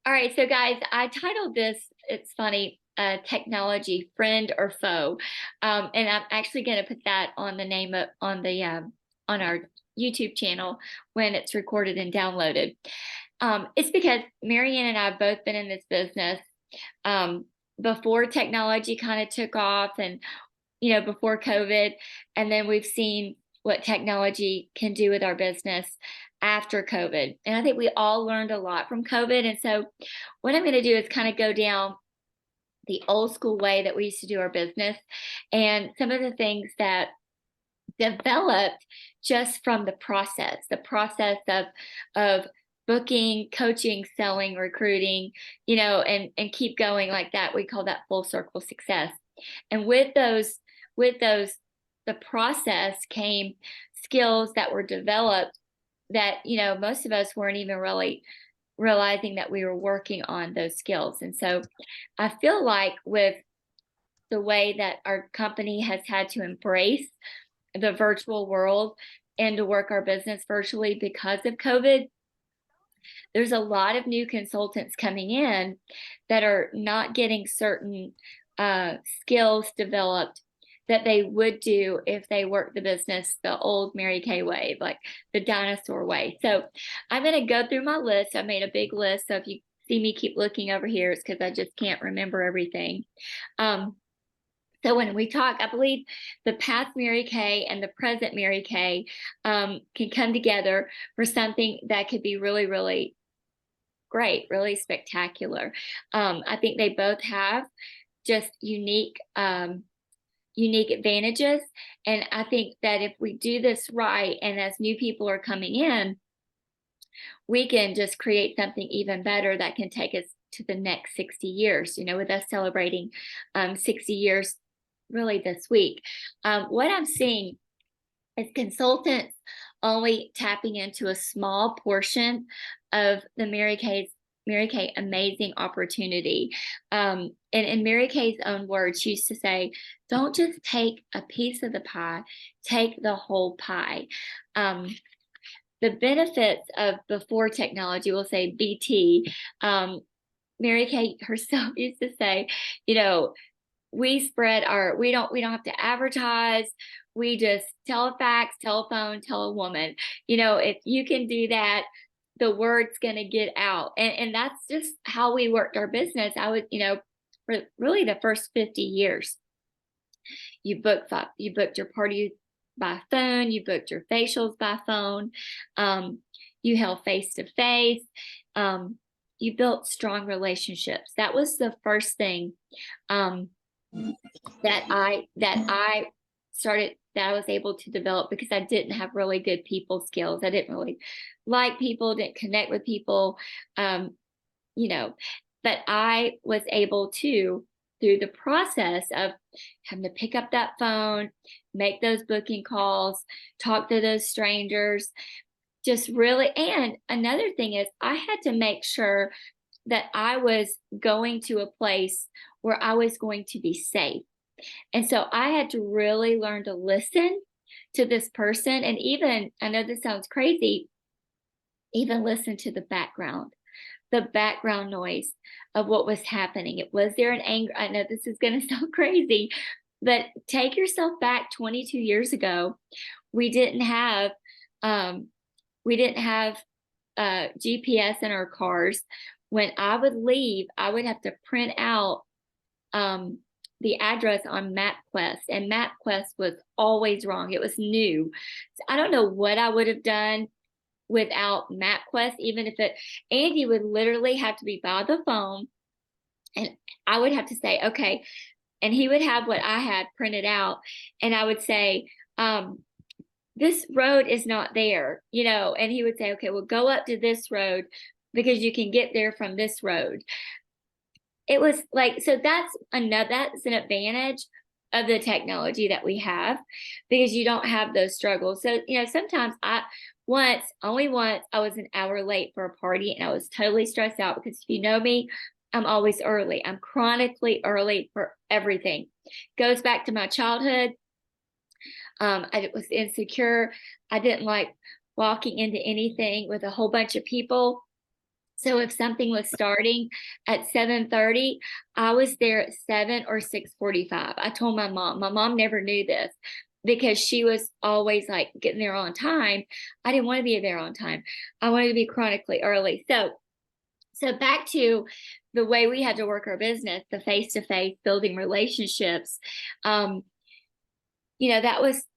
All right, so guys, I titled this, it's funny, technology friend or foe. And I'm actually going to put that on the name of on our YouTube channel when it's recorded and downloaded. It's because Marianne and I have both been in this business um, before technology kind of took off, and before COVID, and then we've seen what technology can do with our business after COVID. And I think we all learned a lot from COVID. And so what I'm going to do is kind of go down the old school way that we used to do our business and some of the things that developed just from the process of booking, coaching, selling, recruiting, and keep going like that. We call that full circle success. And with those, the process came skills that were developed that, most of us weren't even really realizing that we were working on those skills. And so I feel like with the way that our company has had to embrace the virtual world and to work our business virtually because of COVID, there's a lot of new consultants coming in that are not getting certain skills developed that they would do if they worked the business the old Mary Kay way, like the dinosaur way. So I'm going to go through my list. I made a big list. So if you see me keep looking over here, it's because I just can't remember everything. So when we talk, I believe the past Mary Kay and the present Mary Kay can come together for something that could be really, really great, really spectacular. I think they both have just unique advantages. And I think that if we do this right, and as new people are coming in, we can just create something even better that can take us to the next 60 years, with us celebrating 60 years really this week. What I'm seeing is consultants only tapping into a small portion of the Mary Kay amazing opportunity. And in Mary Kay's own words, she used to say, don't just take a piece of the pie, take the whole pie. The benefits of before technology, we'll say BT, Mary Kay herself used to say, we don't have to advertise. We just tell a fax, telephone, tell a woman. If you can do that, the word's going to get out. And that's just how we worked our business. I would, for really the first 50 years, you booked your party by phone, you booked your facials by phone, you held face to face, you built strong relationships. That was the first thing that I was able to develop, because I didn't have really good people skills. I didn't really like people, didn't connect with people, but I was able to, through the process of having to pick up that phone, make those booking calls, talk to those strangers, just really. And another thing is, I had to make sure that I was going to a place where I was going to be safe. And so I had to really learn to listen to this person. And even, I know this sounds crazy, even listen to the background noise of what was happening. Was there an anger? I know this is going to sound crazy, but take yourself back 22 years ago. We didn't have, GPS in our cars. When I would leave, I would have to print out the address on MapQuest, and MapQuest was always wrong. It was new. So I don't know what I would have done without MapQuest, even if Andy would literally have to be by the phone, and I would have to say, okay, and he would have what I had printed out, and I would say, this road is not there, and he would say, okay, well, go up to this road because you can get there from this road. It was like, so that's an advantage of the technology that we have, because you don't have those struggles. So, sometimes only once I was an hour late for a party, and I was totally stressed out, because if you know me, I'm always early. I'm chronically early for everything. Goes back to my childhood. I was insecure. I didn't like walking into anything with a whole bunch of people. So if something was starting at 7:30, I was there at 7 or 6:45. I told my mom. My mom never knew this because she was always like getting there on time. I didn't want to be there on time. I wanted to be chronically early. So back to the way we had to work our business, the face-to-face building relationships. Um,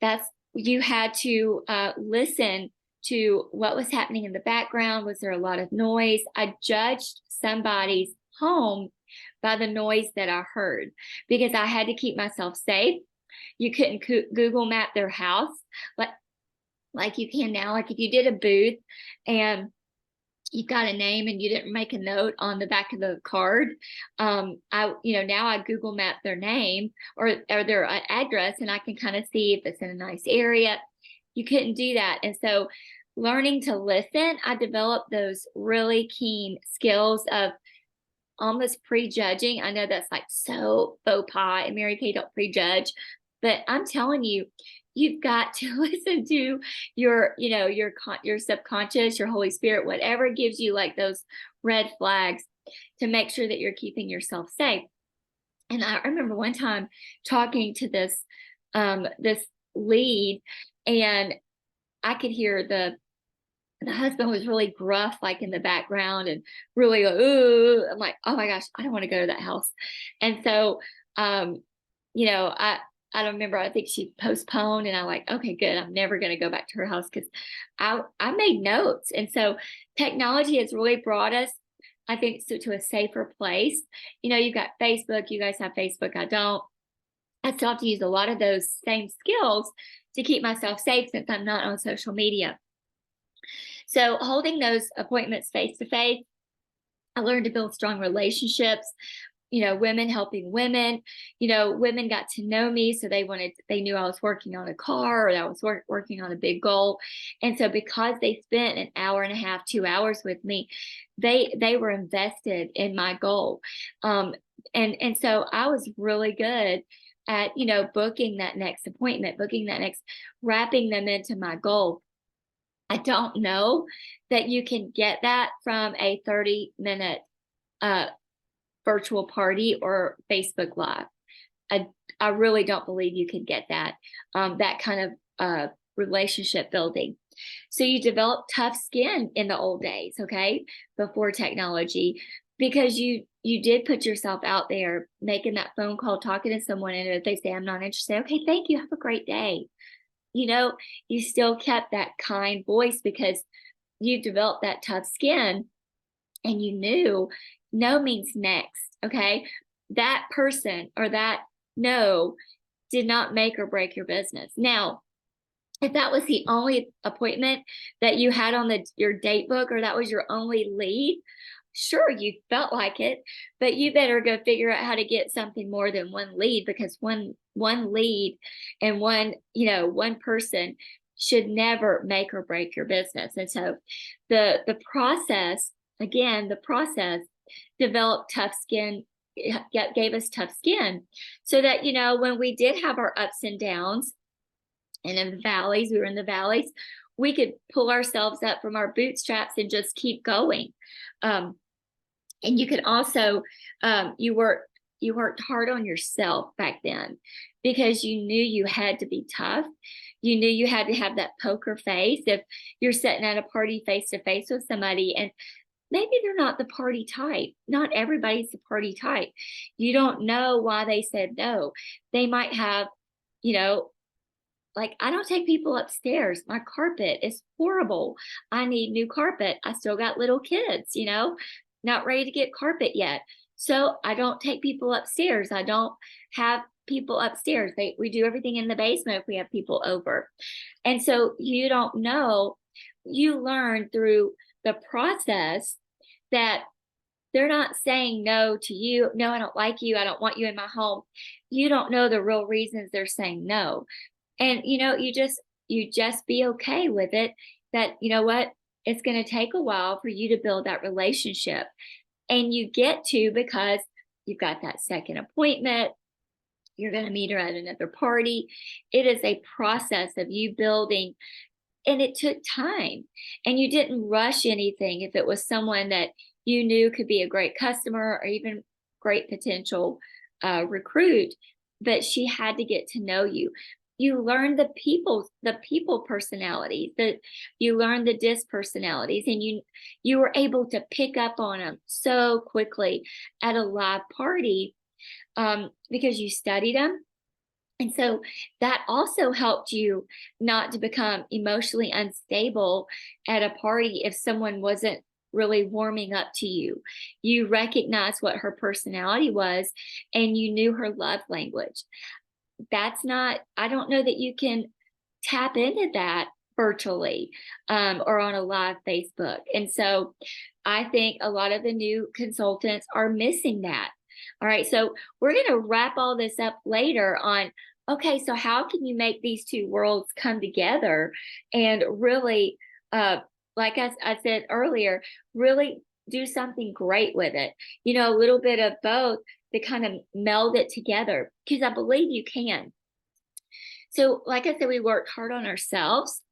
that's you had to listen to what was happening in the background. Was there a lot of noise? I judged somebody's home by the noise that I heard because I had to keep myself safe. You couldn't Google map their house like you can now. Like if you did a booth and you got a name and you didn't make a note on the back of the card, now I Google map their name or their address, and I can kind of see if it's in a nice area. You couldn't do that. And so learning to listen, I developed those really keen skills of almost prejudging. I know that's like so faux pas, and Mary Kay don't prejudge, but I'm telling you, you've got to listen to your subconscious, your Holy Spirit, whatever gives you like those red flags to make sure that you're keeping yourself safe. And I remember one time talking to this lead, and I could hear the husband was really gruff, like in the background, and really, ooh, I'm like, oh my gosh, I don't want to go to that house. And so, I don't remember. I think she postponed, and I'm like, okay, good. I'm never going to go back to her house because I made notes. And so, technology has really brought us, I think, to a safer place. You've got Facebook. You guys have Facebook. I don't. I still have to use a lot of those same skills to keep myself safe since I'm not on social media. So holding those appointments face to face, I learned to build strong relationships, women helping women. Women got to know me, so they knew I was working on a car, or that I was working on a big goal. And so because they spent an hour and a half, 2 hours with me, they were invested in my goal. And so I was really good at, booking that next appointment, wrapping them into my goal. I don't know that you can get that from a 30-minute virtual party or Facebook Live. I really don't believe you can get that kind of relationship building. So you develop tough skin in the old days, okay, before technology, because you did put yourself out there, making that phone call, talking to someone, and if they say, I'm not interested, okay, thank you, have a great day. You still kept that kind voice because you developed that tough skin, and you knew no means next. Okay. That person or that no did not make or break your business. Now, if that was the only appointment that you had on your date book, or that was your only lead, sure, you felt like it, but you better go figure out how to get something more than one lead, because one lead and one person should never make or break your business. And so the process, again, developed tough skin, gave us tough skin, so that, when we did have our ups and downs, and in the valleys, we were in the valleys, we could pull ourselves up from our bootstraps and just keep going. And you could also, you worked hard on yourself back then, because you knew you had to be tough. You knew you had to have that poker face. If you're sitting at a party face to face with somebody, and maybe they're not the party type. Not everybody's the party type. You don't know why they said no. They might have, like, I don't take people upstairs. My carpet is horrible. I need new carpet. I still got little kids, not ready to get carpet yet. So I don't take people upstairs. I don't have people upstairs. We do everything in the basement if we have people over. And so you don't know, you learn through the process that they're not saying no to you. No, I don't like you. I don't want you in my home. You don't know the real reasons they're saying no. And, you just be okay with it, that, what, it's going to take a while for you to build that relationship. And you get to, because you've got that second appointment, you're going to meet her at another party. It is a process of you building, and it took time, and you didn't rush anything. If it was someone that you knew could be a great customer or even great potential recruit, but she had to get to know you. You learn the people personalities, that you learn the disc personalities, and you were able to pick up on them so quickly at a live party, because you studied them. And so that also helped you not to become emotionally unstable at a party if someone wasn't really warming up to you. You recognized what her personality was and you knew her love language. That's not, I don't know that you can tap into that virtually, or on a live Facebook. And so I think a lot of the new consultants are missing that. All right. So we're going to wrap all this up later on. Okay. So how can you make these two worlds come together and really, like I said earlier, really do something great with it? You know, a little bit of both to kind of meld it together, because I believe you can. So, like I said, we worked hard on ourselves,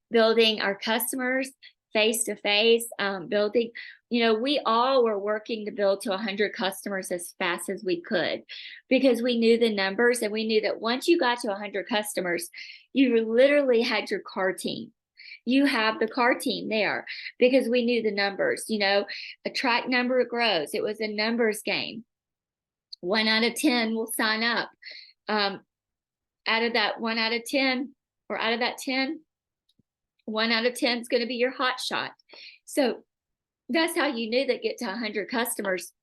building our customers face to face, building, you know, we all were working to build to 100 customers as fast as we could, because we knew the numbers and we knew that once you got to 100 customers, you literally had your car team. You have the car team there because we knew the numbers, you know, a track number grows. It was a numbers game. 1 out of 10 will sign up. Out of that 1 out of 10, or out of that 10, 1 out of 10 is going to be your hot shot. So that's how you knew that get to 100 customers.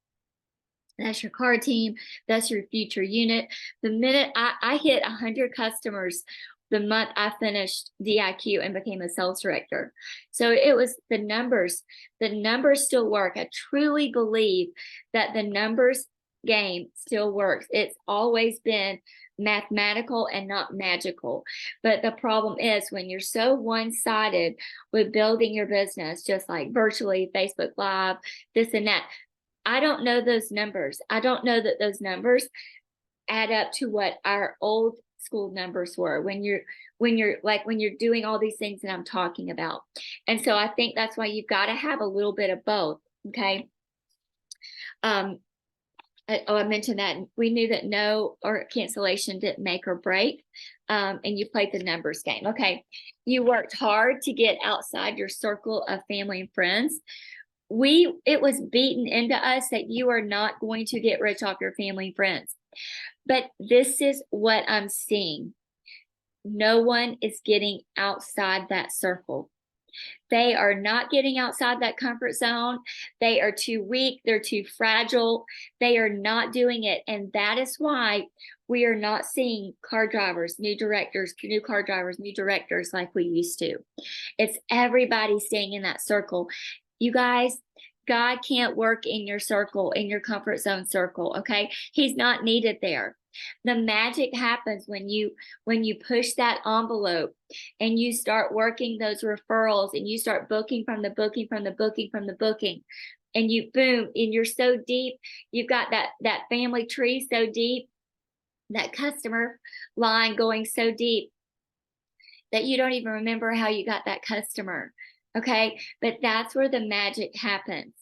That's your car team. That's your future unit. The minute I hit 100 customers, the month I finished DIQ and became a sales director. So it was the numbers. The numbers still work. I truly believe that the numbers game still works. It's always been mathematical and not magical. But the problem is when you're so one-sided with building your business, just like virtually, Facebook Live, this and that, I don't know those numbers. I don't know that those numbers add up to what our old school numbers were when you're doing all these things that I'm talking about. And so I think that's why you've got to have a little bit of both. Okay. I mentioned that we knew that no or cancellation didn't make or break, and you played the numbers game. Okay. You worked hard to get outside your circle of family and friends. It was beaten into us that you are not going to get rich off your family and friends. But this is what I'm seeing. No one is getting outside that circle. They are not getting outside that comfort zone. They are too weak. They're too fragile. They are not doing it. And that is why we are not seeing car drivers, new directors, new car drivers, new directors like we used to. It's everybody staying in that circle. You guys, God can't work in your circle, in your comfort zone circle, okay? He's not needed there. The magic happens when you push that envelope and you start working those referrals and you start booking from the booking from the booking from the booking, and you boom, and you're so deep, you've got that family tree so deep, that customer line going so deep that you don't even remember how you got that customer. Okay. But that's where the magic happens.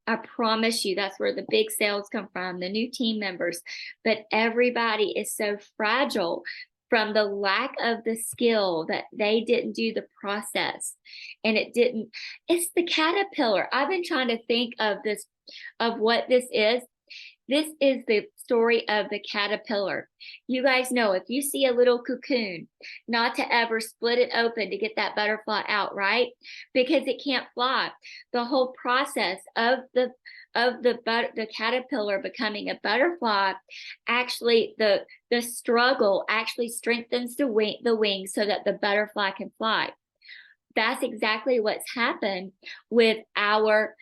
I promise you, that's where the big sales come from, the new team members. But everybody is so fragile from the lack of the skill that they didn't do the process. And it's the caterpillar. I've been trying to think of this, of what this is. This is the story of the caterpillar. You guys know if you see a little cocoon, not to ever split it open to get that butterfly out, right? Because it can't fly. The whole process of the caterpillar becoming a butterfly, actually the struggle actually strengthens the wings so that the butterfly can fly. That's exactly what's happened with our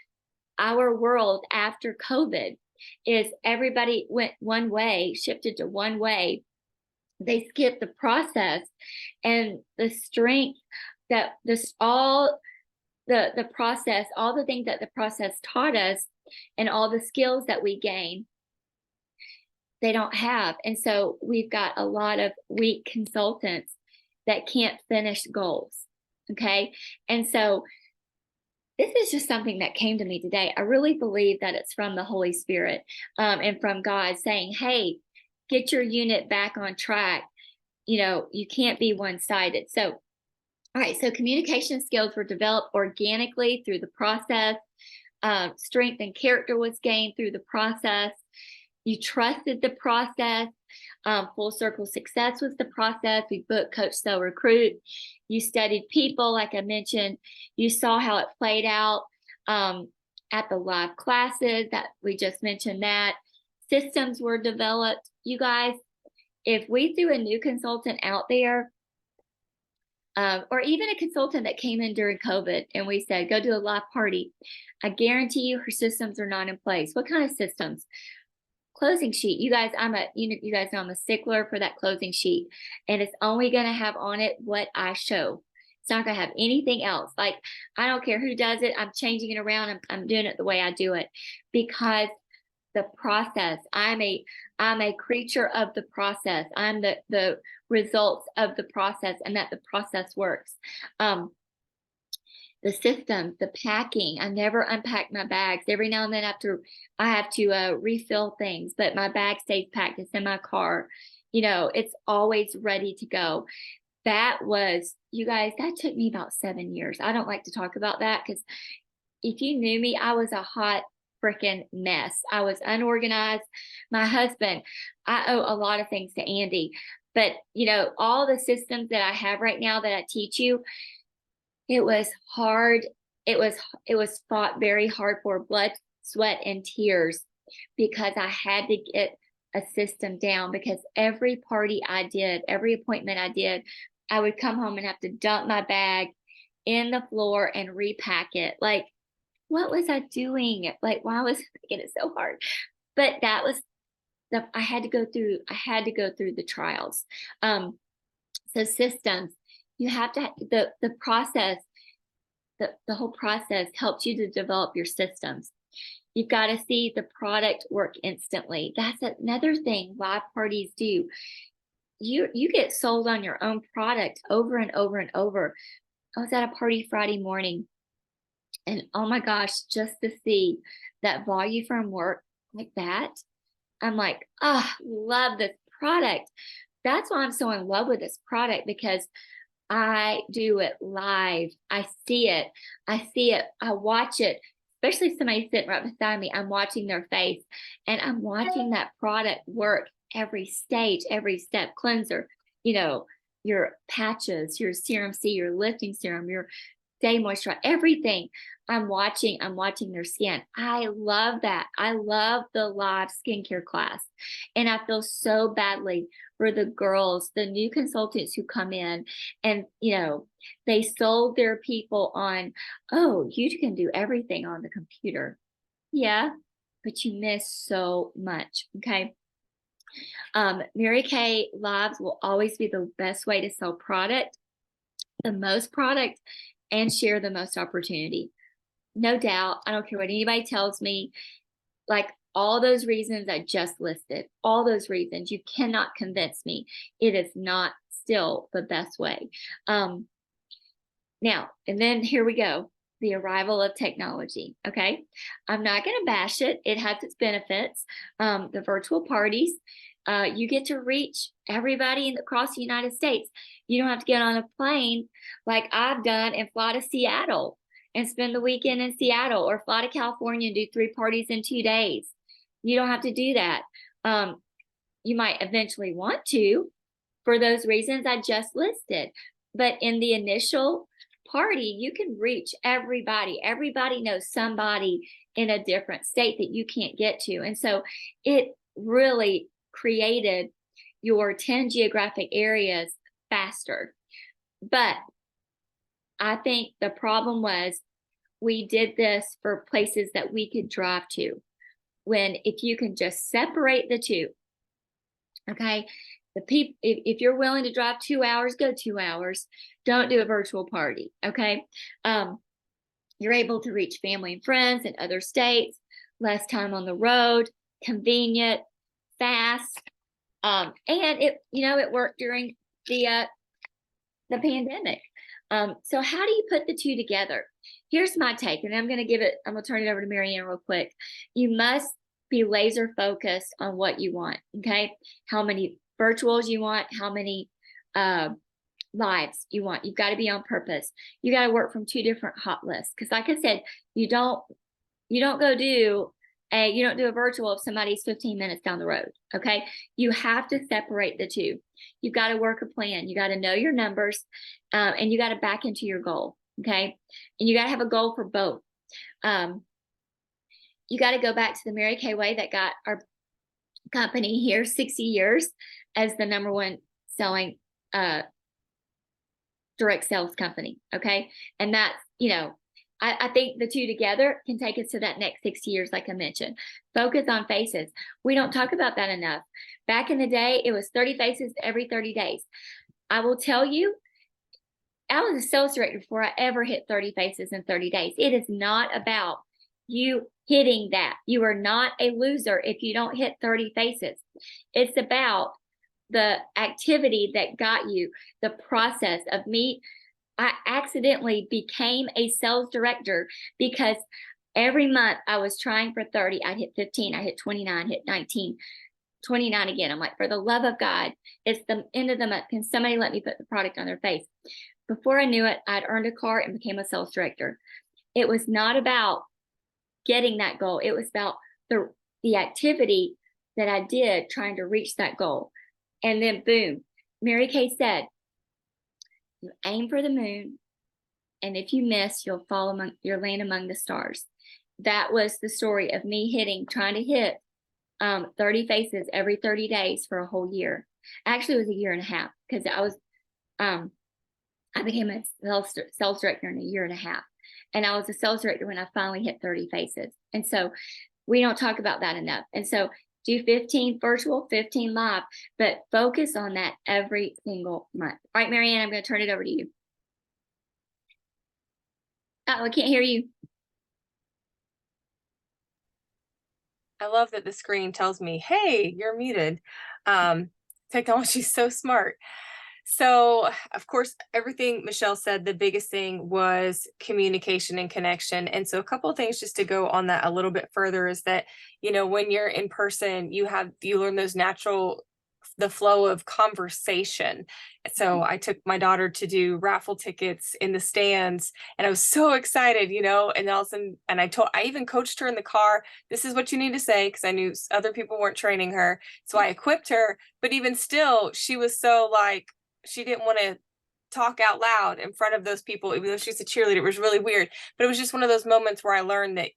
world after COVID. Is everybody went one way, shifted to one way. They skipped the process, and the strength that all the process, all the things that the process taught us and all the skills that we gain, they don't have. And so we've got a lot of weak consultants that can't finish goals. Okay. And so this is just something that came to me today. I really believe that it's from the Holy Spirit, and from God saying, hey, get your unit back on track. You can't be one-sided. So, all right, so communication skills were developed organically through the process. Strength and character was gained through the process. You trusted the process. Full circle success was the process. We book, coach, sell, recruit. You studied people, like I mentioned. You saw how it played out at the live classes that we just mentioned. That systems were developed. You guys, if we threw a new consultant out there, or even a consultant that came in during COVID and we said, go do a live party, I guarantee you her systems are not in place. What kind of systems? Closing sheet. You guys, you guys know I'm a stickler for that closing sheet, and it's only going to have on it what I show. It's not going to have anything else. Like, I don't care who does it. I'm changing it around. I'm doing it the way I do it, because the process, I'm a creature of the process. I'm the results of the process, and that the process works. The systems, the packing. I never unpack my bags. Every now and then I have to refill things, but my bag stays packed. It's in my car. It's always ready to go. That was, you guys, that took me about 7 years. I don't like to talk about that, because if you knew me, I was a hot freaking mess. I was unorganized. My husband, I owe a lot of things to Andy, but all the systems that I have right now that I teach you, it was hard. It was fought very hard for, blood, sweat, and tears, because I had to get a system down, because every party I did, every appointment I did, I would come home and have to dump my bag in the floor and repack it. Like, what was I doing? Like, why was I making it so hard? But that was I had to go through the trials. So systems, you have to, the process, the whole process helps you to develop your systems. You've got to see the product work instantly. That's another thing live parties do. You get sold on your own product over and over and over. I was at a party Friday morning, and oh my gosh, just to see that volume from work like that, I'm like, oh, love this product. That's why I'm so in love with this product, because I do it live. I see it. I watch it, especially if somebody's sitting right beside me. I'm watching their face, and I'm watching that product work every stage, every step. Cleanser, your patches, your serum C, your lifting serum, your day moisturizer, everything. I'm watching their skin. I love that. I love the live skincare class. And I feel so badly for the girls, the new consultants who come in, and they sold their people on, oh, you can do everything on the computer. Yeah, but you miss so much. Okay. Mary Kay Lives will always be the best way to sell product, the most product, and share the most opportunity. No doubt. I don't care what anybody tells me. Like, all those reasons I just listed, all those reasons, you cannot convince me it is not still the best way. Now, and then here we go. The arrival of technology. Okay. I'm not going to bash it. It has its benefits. The virtual parties, you get to reach everybody across the United States. You don't have to get on a plane like I've done and fly to Seattle and spend the weekend in Seattle, or fly to California and do 3 parties in 2 days. You don't have to do that. You might eventually want to, for those reasons I just listed. But in the initial party, you can reach everybody. Everybody knows somebody in a different state that you can't get to. And so it really created your 10 geographic areas faster. But I think the problem was, we did this for places that we could drive to. When, if you can just separate the two, okay, if you're willing to drive 2 hours, go 2 hours. Don't do a virtual party. Okay. You're able to reach family and friends in other states, less time on the road, convenient, fast. And it worked during the pandemic. So how do you put the two together? Here's my take, and I'm going to turn it over to Marianne real quick. You must be laser focused on what you want. Okay. How many virtuals you want, how many lives you want. You've got to be on purpose. You got to work from 2 different hot lists. Cause like I said, you don't do a virtual if somebody's 15 minutes down the road. Okay. You have to separate the 2. You've got to work a plan. You got to know your numbers, and you got to back into your goal. Okay. And you got to have a goal for both. You got to go back to the Mary Kay way that got our company here 60 years as the #1 selling direct sales company. Okay. And that's, I think the 2 together can take us to that next 60 years, like I mentioned. Focus on faces. We don't talk about that enough. Back in the day, it was 30 faces every 30 days. I will tell you, I was a sales director before I ever hit 30 faces in 30 days. It is not about you hitting that. You are not a loser if you don't hit 30 faces. It's about the activity that got you, the process of me. I accidentally became a sales director because every month I was trying for 30. I'd hit 15, I hit 29, hit 19, 29 again. I'm like, for the love of God, it's the end of the month. Can somebody let me put the product on their face? Before I knew it, I'd earned a car and became a sales director. It was not about getting that goal. It was about the activity that I did trying to reach that goal. And then boom, Mary Kay said, you aim for the moon, and if you miss, you'll land among the stars. That was the story of me trying to hit 30 faces every 30 days for a whole year. Actually, it was a year and a half, because I became a sales director in a year and a half. And I was a sales director when I finally hit 30 faces. And so we don't talk about that enough. And so do 15 virtual, 15 live, but focus on that every single month. All right, Marianne, I'm going to turn it over to you. Oh, I can't hear you. I love that the screen tells me, hey, you're muted. Technology's so smart. So, of course, everything Michelle said, the biggest thing was communication and connection. And so a couple of things just to go on that a little bit further is that, when you're in person, you learn the flow of conversation. So I took my daughter to do raffle tickets in the stands, and I was so excited, and all of a sudden, and I even coached her in the car. This is what you need to say, because I knew other people weren't training her. So I equipped her, but even still, she was so like, she didn't want to talk out loud in front of those people, even though she's a cheerleader. It was really weird, but it was just one of those moments where I learned that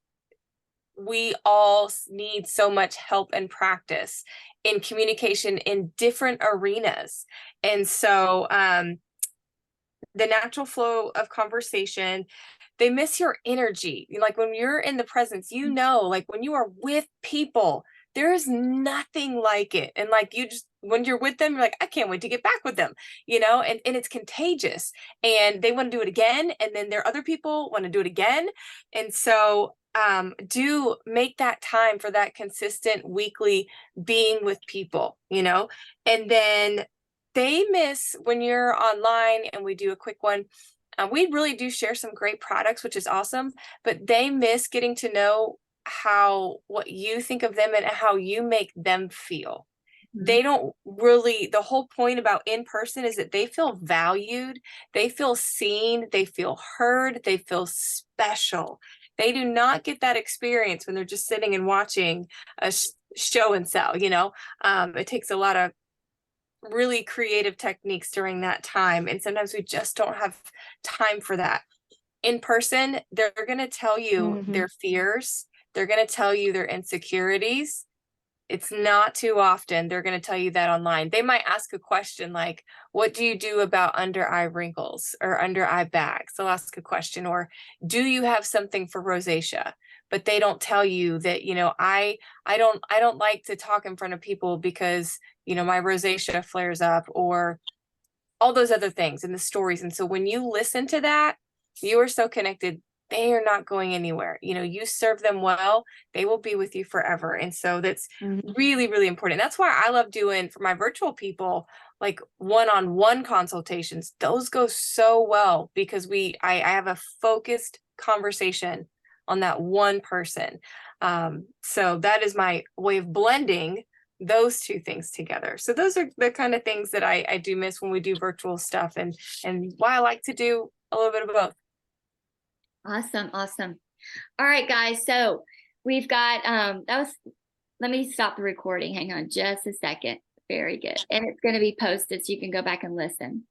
we all need so much help and practice in communication in different arenas. And so the natural flow of conversation, they miss your energy. Like when you're in the presence, like when you are with people, there is nothing like it. And like when you're with them, you're like, I can't wait to get back with them, and it's contagious, and they want to do it again. And then there are other people want to do it again. And so do make that time for that consistent weekly being with people, and then they miss when you're online and we do a quick one. We really do share some great products, which is awesome, but they miss getting to know what you think of them and how you make them feel. Mm-hmm. They don't really, the whole point about in person is that they feel valued, they feel seen, they feel heard, they feel special. They do not get that experience when they're just sitting and watching a show and sell, it takes a lot of really creative techniques during that time. And sometimes we just don't have time for that. In person, they're going to tell you their fears. They're going to tell you their insecurities. It's not too often they're going to tell you that online. They might ask a question like, what do you do about under eye wrinkles or under eye bags? They'll ask a question, or do you have something for rosacea? But they don't tell you that, I don't like to talk in front of people because, my rosacea flares up, or all those other things in the stories. And so when you listen to that, you are so connected. They are not going anywhere. You serve them well, they will be with you forever. And so that's really, really important. That's why I love doing for my virtual people, like one-on-one consultations. Those go so well because I have a focused conversation on that one person. So that is my way of blending those two things together. So those are the kind of things that I do miss when we do virtual stuff, and why I like to do a little bit of both. Awesome. Awesome. All right, guys. So we've got, let me stop the recording. Hang on just a second. Very good. And it's going to be posted so you can go back and listen.